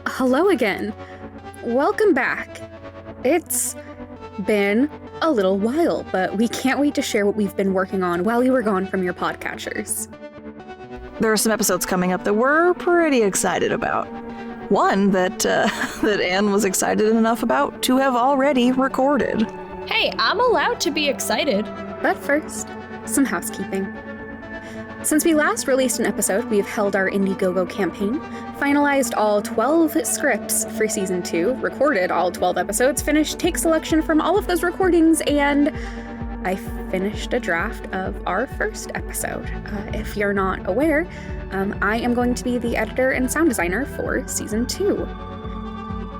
Hello again. Welcome back. It's been a little while, but we can't wait to share what we've been working on while we were gone from your podcatchers. There are some episodes coming up that we're pretty excited about. One that Anne was excited enough about to have already recorded. Hey, I'm allowed to be excited. But first, some housekeeping. Since we last released an episode, we've held our Indiegogo campaign, finalized all 12 scripts for Season 2, recorded all 12 episodes, finished take selection from all of those recordings, and I finished a draft of our first episode. If you're not aware, I am going to be the editor and sound designer for Season 2.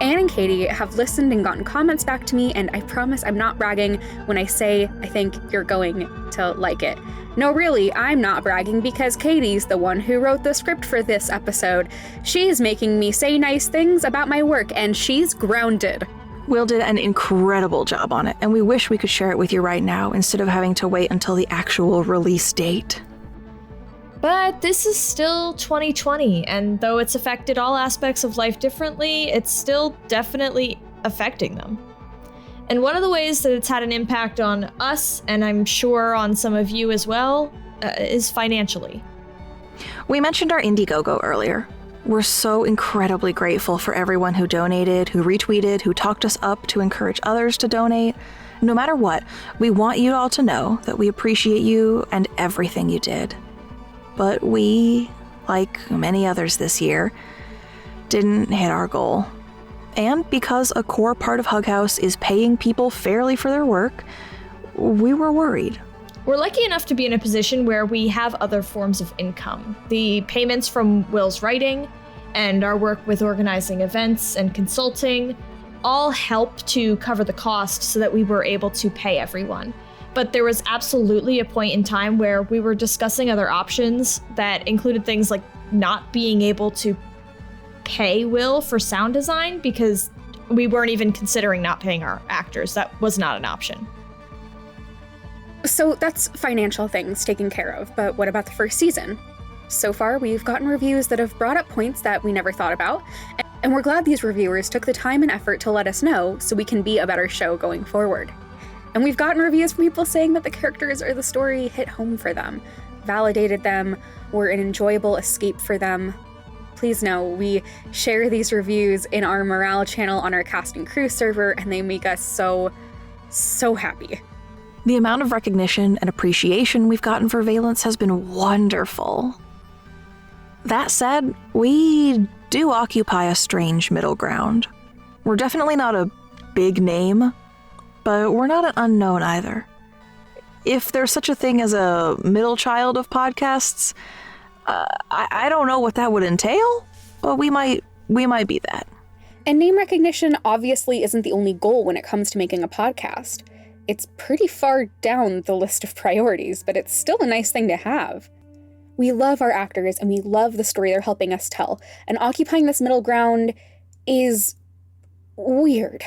Anne and Katie have listened and gotten comments back to me, and I promise I'm not bragging when I say I think you're going to like it. No, really, I'm not bragging because Katie's the one who wrote the script for this episode. She's making me say nice things about my work, and she's grounded. Will did an incredible job on it, and we wish we could share it with you right now instead of having to wait until the actual release date. But this is still 2020, and though it's affected all aspects of life differently, it's still definitely affecting them. And one of the ways that it's had an impact on us, and I'm sure on some of you as well, is financially. We mentioned our Indiegogo earlier. We're so incredibly grateful for everyone who donated, who retweeted, who talked us up to encourage others to donate. No matter what, we want you all to know that we appreciate you and everything you did. But we, like many others this year, didn't hit our goal. And because a core part of Hug House is paying people fairly for their work, we were worried. We're lucky enough to be in a position where we have other forms of income. The payments from Will's writing and our work with organizing events and consulting all help to cover the cost so that we were able to pay everyone. But there was absolutely a point in time where we were discussing other options that included things like not being able to pay Will for sound design because we weren't even considering not paying our actors. That was not an option. So that's financial things taken care of, but what about the first season? So far, we've gotten reviews that have brought up points that we never thought about, and we're glad these reviewers took the time and effort to let us know so we can be a better show going forward. And we've gotten reviews from people saying that the characters or the story hit home for them, validated them, were an enjoyable escape for them. Please know, we share these reviews in our morale channel on our cast and crew server, and they make us so happy. The amount of recognition and appreciation we've gotten for Valence has been wonderful. That said, we do occupy a strange middle ground. We're definitely not a big name, but we're not an unknown either. If there's such a thing as a middle child of podcasts, I don't know what that would entail, but we might be that. And name recognition obviously isn't the only goal when it comes to making a podcast. It's pretty far down the list of priorities, but it's still a nice thing to have. We love our actors and we love the story they're helping us tell, and occupying this middle ground is weird.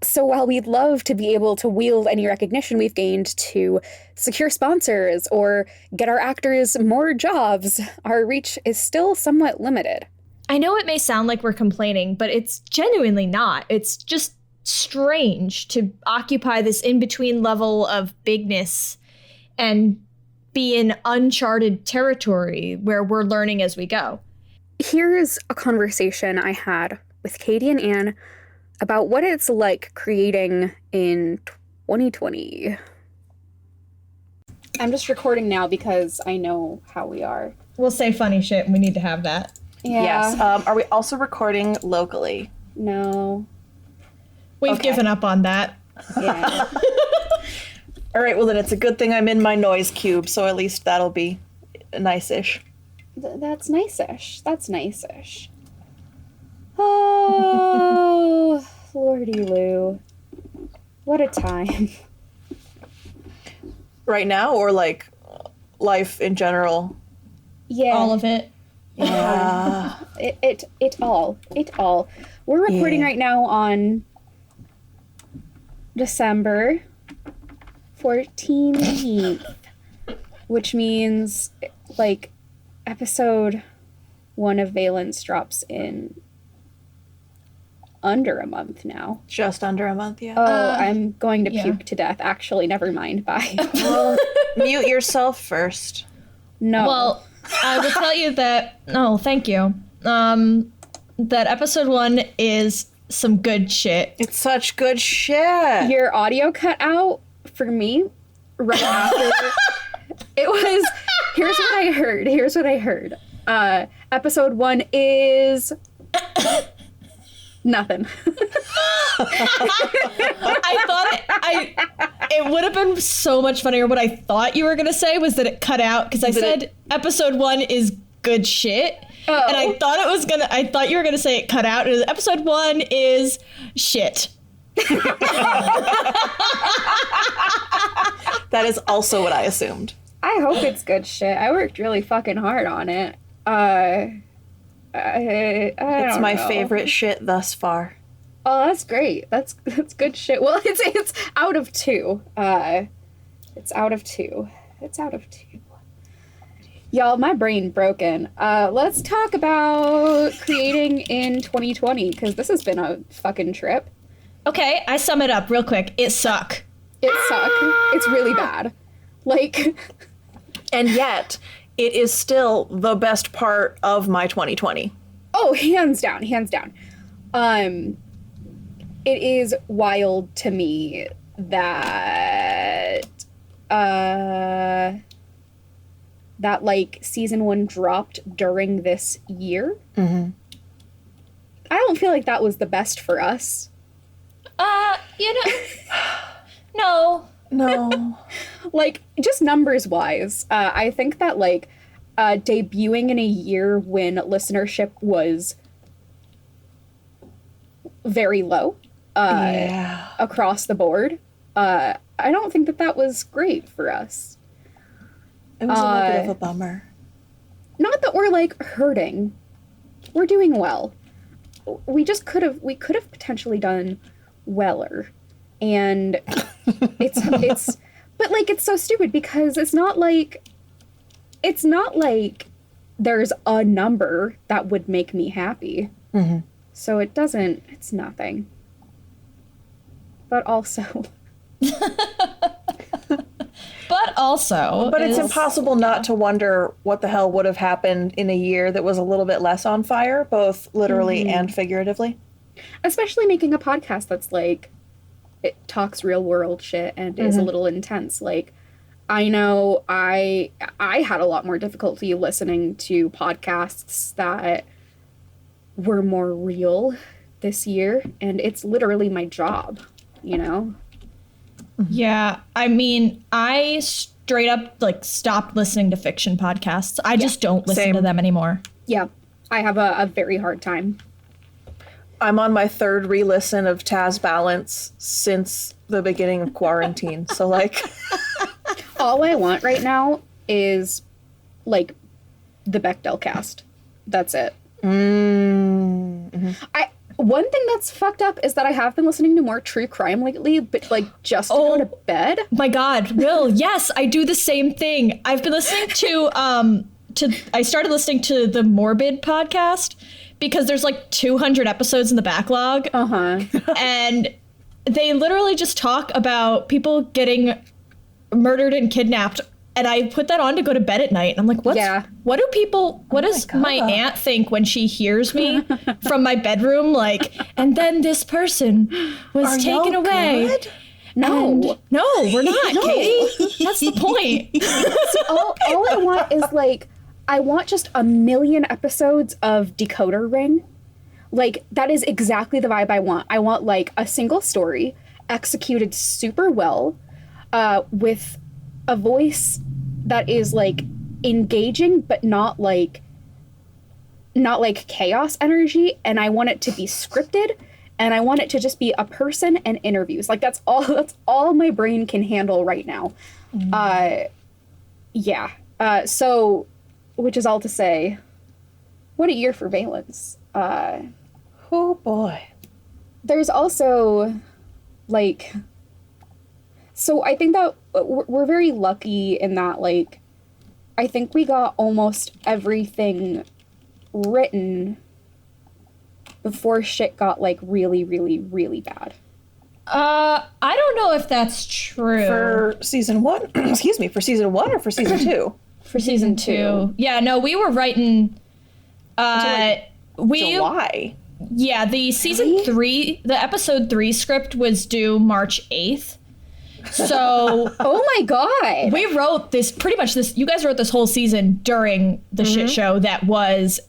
So while we'd love to be able to wield any recognition we've gained to secure sponsors or get our actors more jobs, our reach is still somewhat limited. I know it may sound like we're complaining, but it's genuinely not. It's just strange to occupy this in-between level of bigness and be in uncharted territory where we're learning as we go. Here's a conversation I had with Katie and Anne about what it's like creating in 2020. I'm just recording now because I know how we are. We'll say funny shit and we need to have that. Yeah. Yes. Are we also recording locally? No. We've given up on that. Yeah. All right, well then it's a good thing I'm in my noise cube, so at least that'll be nice-ish. That's nice-ish. That's nice-ish. Oh, Lordy Lou. What a time. Right now, or like life in general? Yeah. All of it. Yeah. It all. We're recording right now on December 14th, which means like episode 1 of Valence drops in under a month now. Just under a month, yeah. Oh, I'm going to yeah. puke to death. Actually, never mind. Bye. Well, mute yourself first. No. Well, I will tell you that. No, thank you. That episode 1 is some good shit. It's such good shit. Your audio cut out for me right after. It was. Here's what I heard. Episode 1 is nothing. I thought it would have been so much funnier. What I thought you were gonna say was that it cut out because I said episode 1 is good shit, and I thought you were gonna say it cut out. And episode 1 is shit. That is also what I assumed. I hope it's good shit. I worked really fucking hard on it. I It's don't my know. favorite shit thus far. Oh, that's great. That's good shit. Well, it's out of 2. It's out of 2. It's out of 2. Y'all, my brain broken. Let's talk about creating in 2020 because this has been a fucking trip. Okay, I sum it up real quick. It suck. It sucked. It's really bad. Like, And yet, it is still the best part of my 2020. oh, hands down. It is wild to me that that like season 1 dropped during this year. Mm-hmm. I don't feel like that was the best for us. No. No. Like, just numbers wise, I think that like debuting in a year when listenership was very low Yeah. across the board, I don't think that was great for us. It was a little bit of a bummer. Not that we're like hurting. We're doing well. We could have potentially done weller. And it's but like it's so stupid because it's not like there's a number that would make me happy. Mm-hmm. So it's nothing. But also But It's impossible not to wonder what the hell would have happened in a year that was a little bit less on fire, both literally and figuratively. especially making a podcast that's like it talks real world shit and is a little intense. Like, I know I had a lot more difficulty listening to podcasts that were more real this year, and it's literally my job, you know? Yeah, I mean, I straight up like stopped listening to fiction podcasts. I just don't listen Same. to them anymore. Yeah, I have a very hard time. I'm on my 3rd re-listen of Taz Balance since the beginning of quarantine. So like, All I want right now is like the Bechdel cast. That's it. One thing that's fucked up is that I have been listening to more true crime lately, but like just to go to bed. My God, Will, yes, I do the same thing. I've been listening to I started listening to the Morbid podcast because there's like 200 episodes in the backlog. And they literally just talk about people getting murdered and kidnapped. And I put that on to go to bed at night. And I'm like, what does my aunt think when she hears me from my bedroom? Like, and then this person was taken away. Good? No. And no, we're not, Katie. That's the point. all I want is like, I want just a million episodes of Decoder Ring. Like, that is exactly the vibe I want. I want like a single story executed super well, with a voice that is like engaging but not like chaos energy, and I want it to be scripted, and I want it to just be a person and interviews. Like that's all my brain can handle right now. So which is all to say, what a year for Valence. oh boy. There's also like, so I think that we're very lucky in that like I think we got almost everything written before shit got, like, really, really, really bad. I don't know if that's true. For season 1? Excuse me, for season 1 or for season 2? For season 2. Yeah, no, we were writing... July. Yeah, the season 3, the episode 3 script was due March 8th. So... Oh my god! We wrote this, pretty much this, you guys wrote this whole season during the shit show that was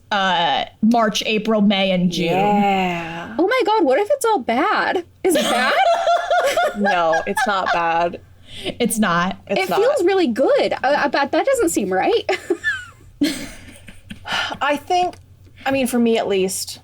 March, April, May, and June. Yeah. Oh my god, what if it's all bad? Is it bad? No, it's not bad. It's not. It feels really good. But that doesn't seem right. I think, I mean, for me at least,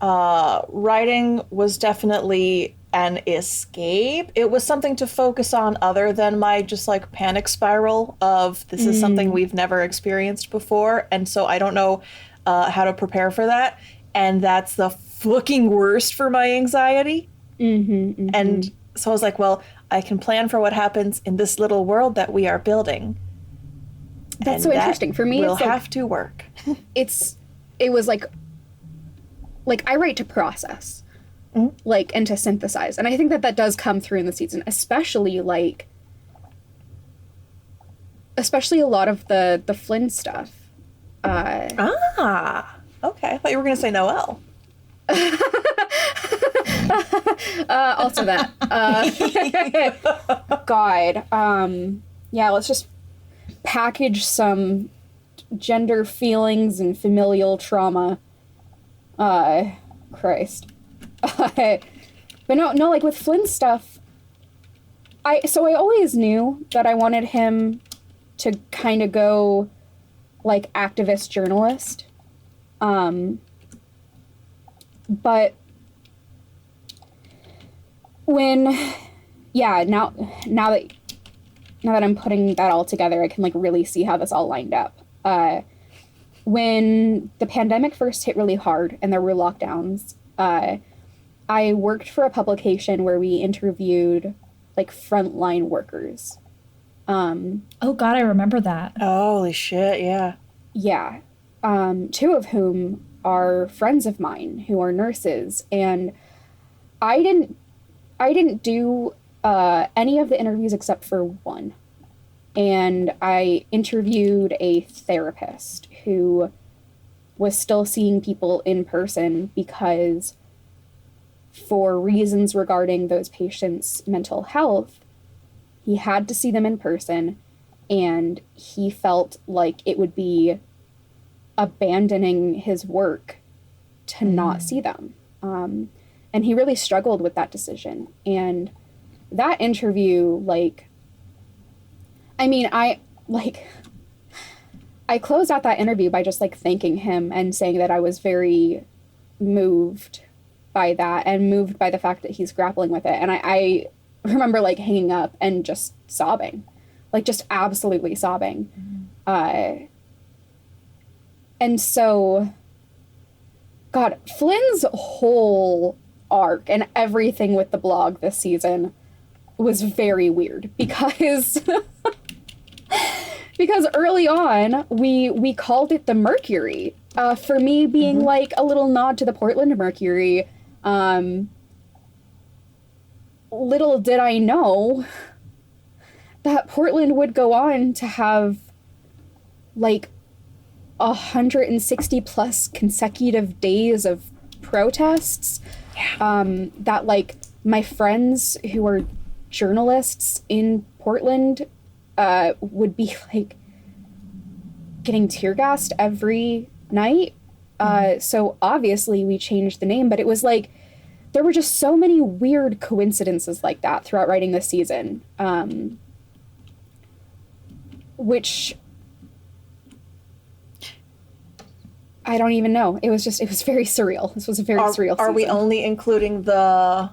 writing was definitely an escape. It was something to focus on other than my just like panic spiral of this is something we've never experienced before. And so I don't know how to prepare for that. And that's the fucking worst for my anxiety. And so I was like, well, I can plan for what happens in this little world that we are building. That's so interesting. For me, will it's like, have to work. it was like I write to process, like, and to synthesize. And I think that does come through in the season, especially a lot of the Flynn stuff. Okay. I thought you were going to say Noelle. Also that. God. Yeah, let's just package some gender feelings and familial trauma. Christ. But no, like with Flynn's stuff, I always knew that I wanted him to kind of go like activist journalist. But now that I'm putting that all together, I can like really see how this all lined up. When the pandemic first hit really hard and there were lockdowns, I worked for a publication where we interviewed like frontline workers. Oh God, I remember that. Holy shit, yeah. Yeah. 2 of whom are friends of mine who are nurses, and I didn't do any of the interviews except for one. And I interviewed a therapist who was still seeing people in person because for reasons regarding those patients' mental health, he had to see them in person, and he felt like it would be abandoning his work to not see them. And he really struggled with that decision. And that interview, I closed out that interview by just like thanking him and saying that I was very moved by that and moved by the fact that he's grappling with it. And I remember like hanging up and just sobbing, like just absolutely sobbing. And so, God, Flynn's whole arc and everything with the blog this season was very weird because because early on we called it the Mercury, for me being like a little nod to the Portland Mercury. Little did I know that Portland would go on to have like 160 plus consecutive days of protests. That like my friends who are journalists in Portland would be like getting tear gassed every night. So obviously we changed the name, but it was like there were just so many weird coincidences like that throughout writing this season, which I don't even know. It was very surreal. This was a very surreal season. Are we only including the...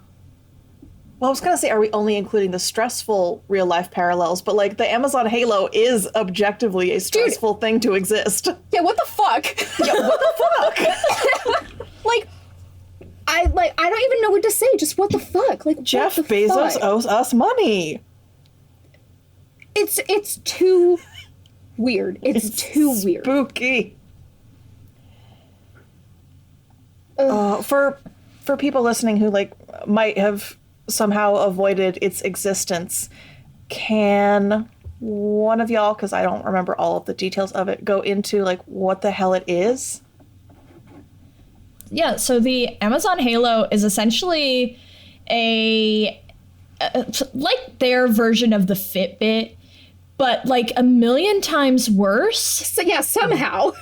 Well, I was going to say, are we only including the stressful real-life parallels? But, like, the Amazon Halo is objectively a stressful thing to exist. Yeah, what the fuck? Yeah, what the fuck? I don't even know what to say. Just what the fuck? Like, Jeff what the Bezos fuck? owes us money. It's too weird. It's too weird. Spooky. For people listening who like might have somehow avoided its existence, can one of y'all, because I don't remember all of the details of it, go into like what the hell it is? Yeah, so the Amazon Halo is essentially like their version of the Fitbit, but like a million times worse. So yeah, somehow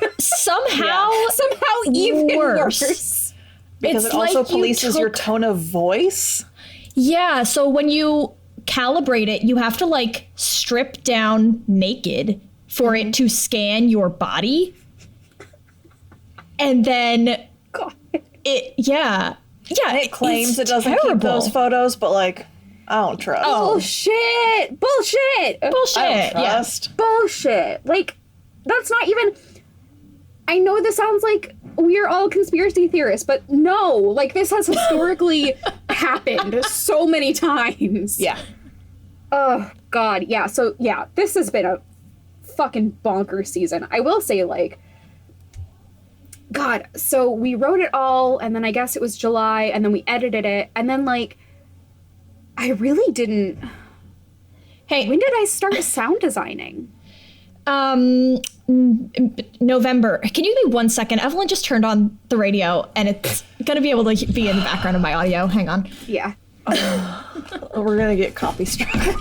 even worse. Because It's it also like you polices your took- tone of voice. Yeah, so when you calibrate it, you have to like strip down naked for it to scan your body. And then God. it Claims it doesn't keep those photos, but like, I don't trust. Bullshit! Bullshit! Bullshit. I don't trust. Bullshit! Like, that's not even. I know this sounds like we're all conspiracy theorists, but no, like this has historically happened so many times. Yeah. Oh God, yeah. So yeah, this has been a fucking bonkers season. I will say, like, God. So we wrote it all, and then I guess it was July, and then we edited it, and then like, I really didn't. Hey, When did I start sound designing? November. Can you give me 1 second? Evelyn just turned on the radio and it's gonna be able to be in the background of my audio. Hang on. Yeah. We're gonna get copy struck. Wait,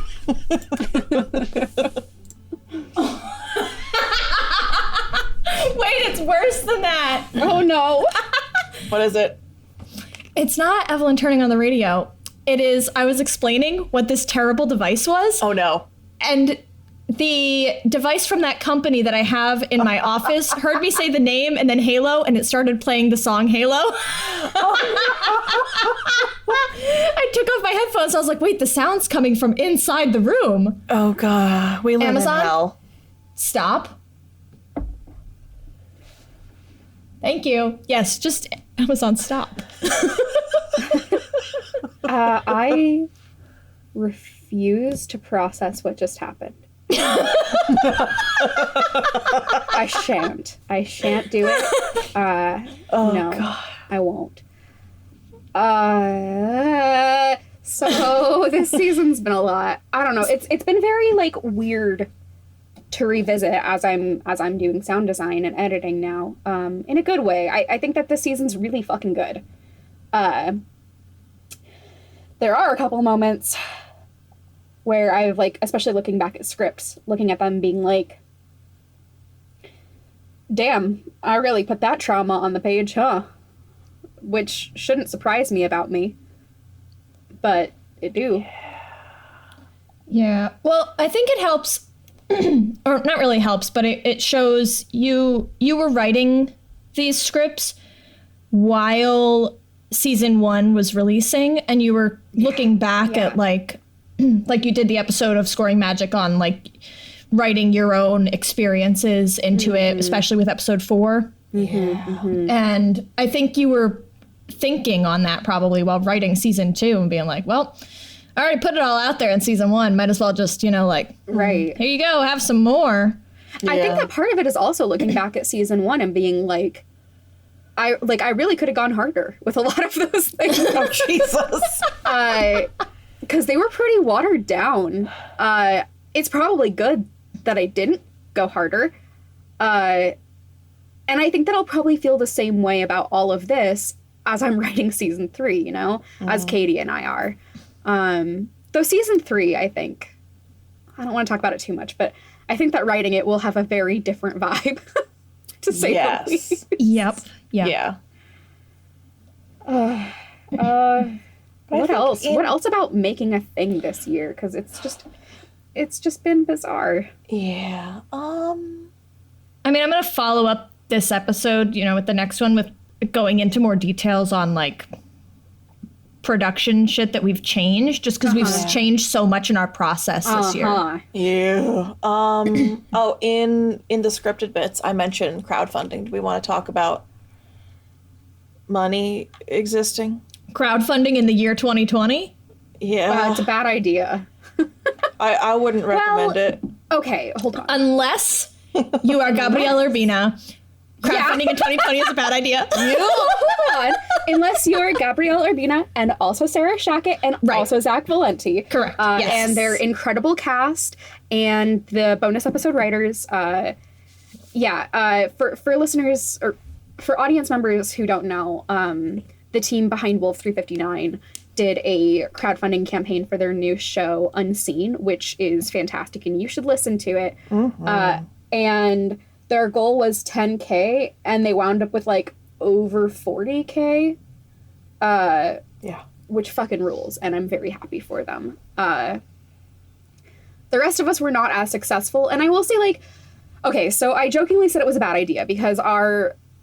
it's worse than that. Oh no. What is it? It's not Evelyn turning on the radio. It is, I was explaining what this terrible device was. Oh no. And the device from that company that I have in my office heard me say the name and then Halo, and it started playing the song Halo. I took off my headphones. I was like, wait, the sound's coming from inside the room. Oh god. We live Amazon? in hell. Stop. Thank you. Yes, just Amazon, stop. I refuse to process what just happened. I shan't do it. No, God. I won't. So this season's been a lot. I don't know. It's been very like weird to revisit as I'm doing sound design and editing now. In a good way. I think that this season's really fucking good. There are a couple moments where I've like, especially looking back at scripts, looking at them being like, damn, I really put that trauma on the page, huh? Which shouldn't surprise me about me, but it do. Yeah. Well, I think it helps, or not really helps, but it shows you were writing these scripts while season 1 was releasing, and you were looking back at like you did the episode of Scoring Magic on like writing your own experiences into it, especially with episode 4. And I think you were thinking on that probably while writing season 2 and being like, well, I already put it all out there in season 1. Might as well just, like, Right. here you go, have some more. I think that part of it is also looking back at season 1 and being like, I really could have gone harder with a lot of those things. Oh Jesus. Because they were pretty watered down. It's probably good that I didn't go harder. And I think that I'll probably feel the same way about all of this as I'm writing season 3, as Katie and I are. Though season 3, I think, I don't want to talk about it too much, but I think that writing it will have a very different vibe, to say the least. Yep. Yeah. What else? What else about making a thing this year? Because it's just been bizarre. Yeah. I mean, I'm going to follow up this episode, with the next one with going into more details on like production shit that we've changed, just because we've changed so much in our process this year. Yeah. Oh, in the scripted bits, I mentioned crowdfunding. Do we want to talk about money existing? Crowdfunding in the year 2020? Yeah. It's a bad idea. I wouldn't recommend it. Okay, hold on. Unless You are Gabrielle Urbina. Crowdfunding in 2020 is a bad idea. Hold on. Unless you're Gabrielle Urbina and also Sarah Shackett and also Zach Valenti. Correct. Yes. And their incredible cast and the bonus episode writers. For listeners or for audience members who don't know, the team behind Wolf 359 did a crowdfunding campaign for their new show Unseen, which is fantastic and you should listen to it. And their goal was 10K and they wound up with like over 40K. Which fucking rules, and I'm very happy for them. The rest of us were not as successful, and I will say, like, okay, so I jokingly said it was a bad idea because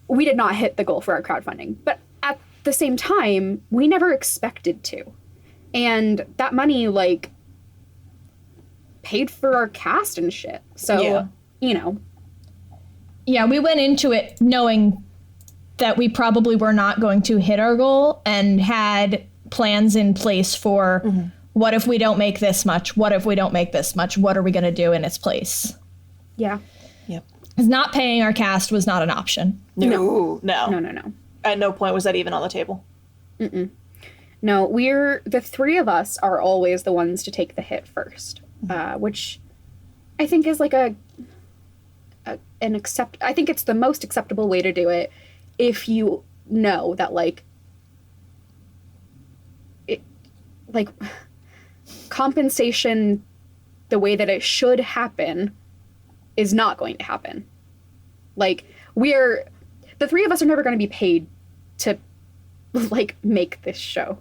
we did not hit the goal for our crowdfunding, but at the same time, we never expected to. And that money, like, paid for our cast and shit. So, you know. Yeah, we went into it knowing that we probably were not going to hit our goal and had plans in place for what if we don't make this much? What if we don't make this much? What are we going to do in its place? Yeah. Yep. Because not paying our cast was not an option. No. At no point was that even on the table. No, the three of us are always the ones to take the hit first, which I think is like I think it's the most acceptable way to do it if you know that compensation the way that it should happen is not going to happen. Like, the three of us are never going to be paid to like make this show.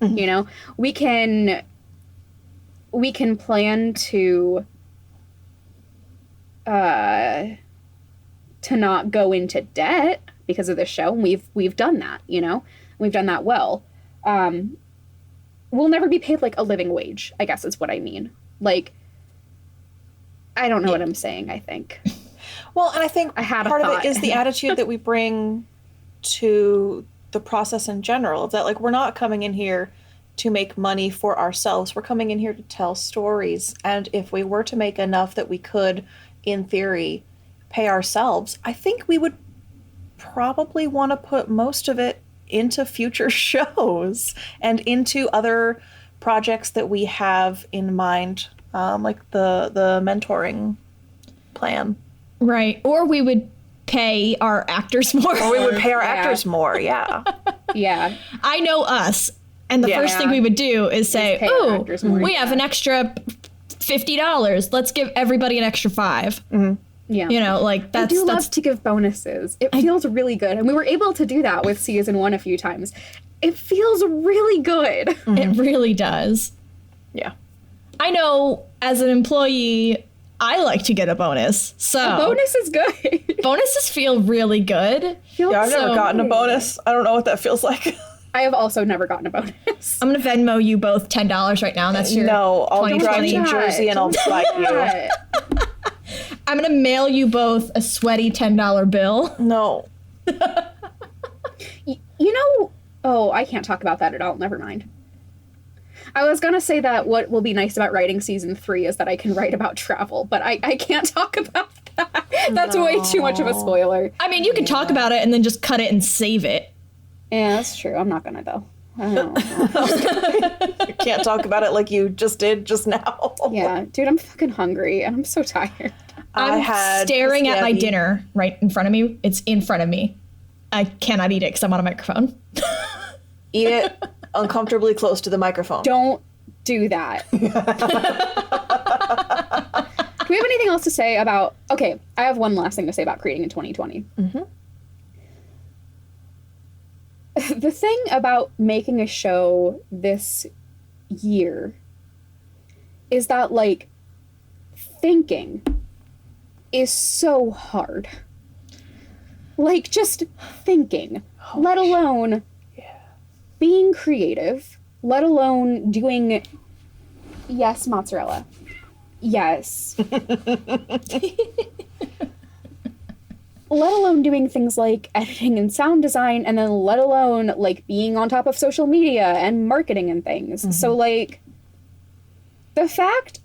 You know, we can plan to not go into debt because of the show. And we've done that, you know, we've done that well. We'll never be paid like a living wage, I guess is what I mean. Like, I don't know what I'm saying, I think. Well, and I think part of it is the attitude that we bring to the process in general, of that, like, we're not coming in here to make money for ourselves. We're coming in here to tell stories. And if we were to make enough that we could, in theory, pay ourselves, I think we would probably want to put most of it into future shows and into other projects that we have in mind, like the mentoring plan. Right. Or we would pay our actors more. Or we would pay our actors more, yeah. Yeah. I know us. And the first thing we would do is say, oh, we have an extra $50. Let's give everybody an extra $5. Yeah. You know, like that's... I do love to give bonuses. It feels really good. And we were able to do that with season 1 a few times. It feels really good. It really does. Yeah. I know as an employee, I like to get a bonus. So a bonus is good. Bonuses feel really good. I've never gotten a bonus. I don't know what that feels like. I have also never gotten a bonus. I'm going to Venmo you both $10 right now. And that's your No, I'll drive to Jersey and I'll fight you. I'm going to mail you both a sweaty $10 bill. No. You know, I can't talk about that at all. Never mind. I was going to say that what will be nice about writing season 3 is that I can write about travel, but I can't talk about that. That's way too much of a spoiler. I mean, you can talk about it and then just cut it and save it. Yeah, that's true. I'm not going to, though. You can't talk about it like you just did just now. Yeah, dude, I'm fucking hungry and I'm so tired. I'm staring at my dinner right in front of me. It's in front of me. I cannot eat it because I'm on a microphone. Eat it uncomfortably close to the microphone. Don't do that. Do we have anything else to say about... Okay, I have one last thing to say about creating in 2020. The thing about making a show this year is that, like, thinking is so hard. Like, just thinking, let alone being creative, let alone doing... Yes, mozzarella. Yes. Let alone doing things like editing and sound design, and then let alone, like, being on top of social media and marketing and things. So, like, the fact...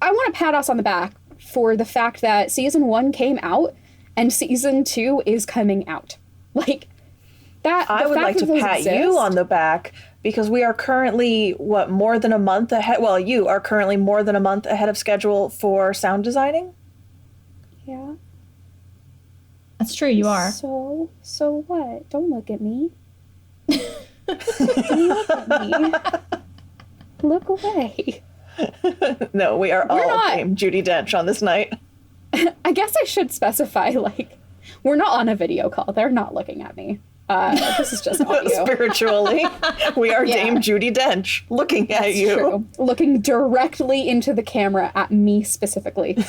I want to pat us on the back for the fact that season 1 came out and season 2 is coming out. Like, that. I would like to pat you on the back because we are currently, more than a month ahead? Well, you are currently more than a month ahead of schedule for sound designing. Yeah. That's true, you are. So what? Don't look at me. Don't look at me. Look away. No, we are all Dame Judi Dench on this night. I guess I should specify, like, we're not on a video call. They're not looking at me. This is just audio. Spiritually, we are Dame Judi Dench looking at you. True. Looking directly into the camera at me specifically.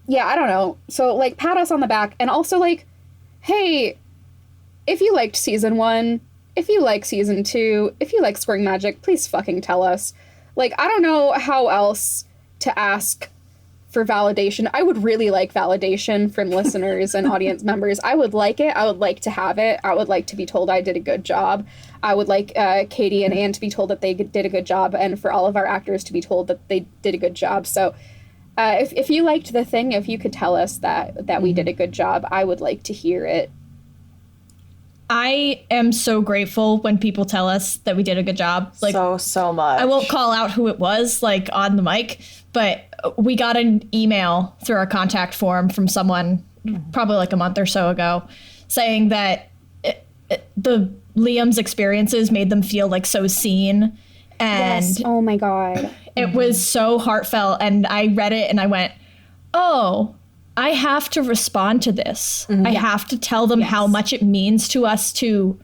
Yeah, I don't know. So, like, pat us on the back. And also, like, hey, if you liked season 1, if you like season 2, if you like Scoring Magic, please fucking tell us. Like, I don't know how else to ask for validation. I would really like validation from listeners and audience members. I would like it. I would like to have it. I would like to be told I did a good job. I would like Katie and Anne to be told that they did a good job, and for all of our actors to be told that they did a good job. So if you liked the thing, if you could tell us that we did a good job, I would like to hear it. I am so grateful when people tell us that we did a good job. Like, so much. I won't call out who it was, like, on the mic, but we got an email through our contact form from someone probably like a month or so ago saying that the Liam's experiences made them feel like so seen. And yes. Oh my God. It was so heartfelt. And I read it and I went, oh, I have to respond to this. I have to tell them how much it means to us to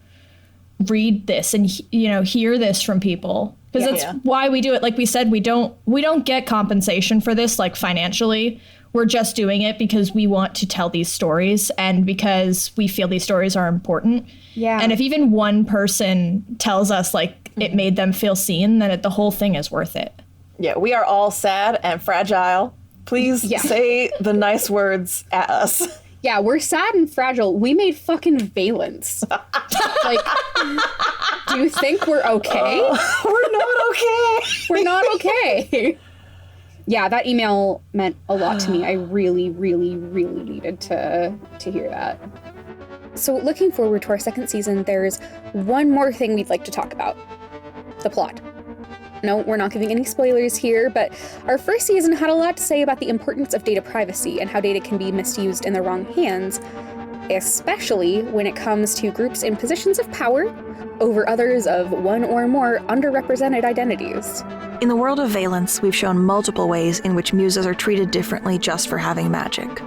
read this and, hear this from people. Because that's why we do it. Like we said, we don't get compensation for this, like, financially. We're just doing it because we want to tell these stories and because we feel these stories are important. Yeah. And if even one person tells us, like, it made them feel seen, then the whole thing is worth it. Yeah, we are all sad and fragile. Please say the nice words at us. Yeah, we're sad and fragile. We made fucking Valence. Like, do you think we're okay? We're not okay. We're not okay. Yeah, that email meant a lot to me. I really, really, really needed to hear that. So looking forward to our second season, there's one more thing we'd like to talk about. The plot. No, we're not giving any spoilers here, but our first season had a lot to say about the importance of data privacy and how data can be misused in the wrong hands, especially when it comes to groups in positions of power over others of one or more underrepresented identities. In the world of Valence, we've shown multiple ways in which muses are treated differently just for having magic,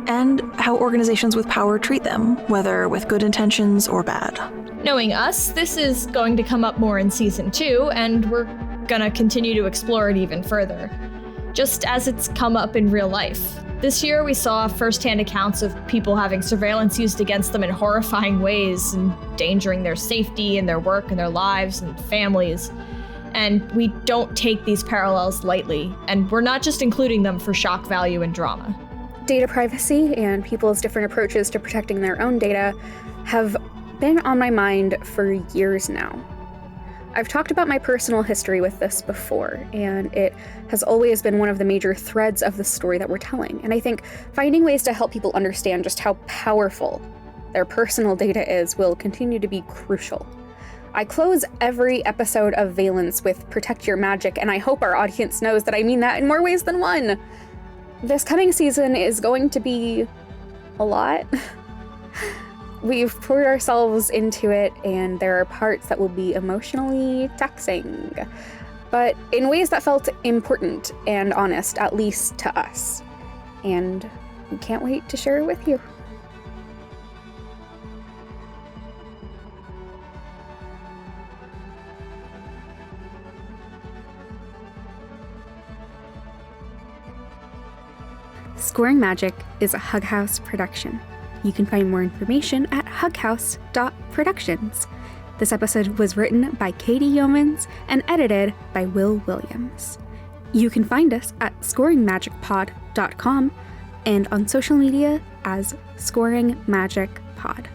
and how organizations with power treat them, whether with good intentions or bad. Knowing us, this is going to come up more in season 2, and we're gonna continue to explore it even further, just as it's come up in real life. This year, we saw firsthand accounts of people having surveillance used against them in horrifying ways, endangering their safety and their work and their lives and families. And we don't take these parallels lightly, and we're not just including them for shock value and drama. Data privacy and people's different approaches to protecting their own data have been on my mind for years now. I've talked about my personal history with this before, and it has always been one of the major threads of the story that we're telling. And I think finding ways to help people understand just how powerful their personal data is will continue to be crucial. I close every episode of Valence with "Protect Your Magic," and I hope our audience knows that I mean that in more ways than one. This coming season is going to be a lot. We've poured ourselves into it, and there are parts that will be emotionally taxing, but in ways that felt important and honest, at least to us. And we can't wait to share it with you. Scoring Magic is a Hug House production. You can find more information at hughouse.productions. This episode was written by Katie Yeomans and edited by Will Williams. You can find us at scoringmagicpod.com and on social media as Scoring Magic Pod.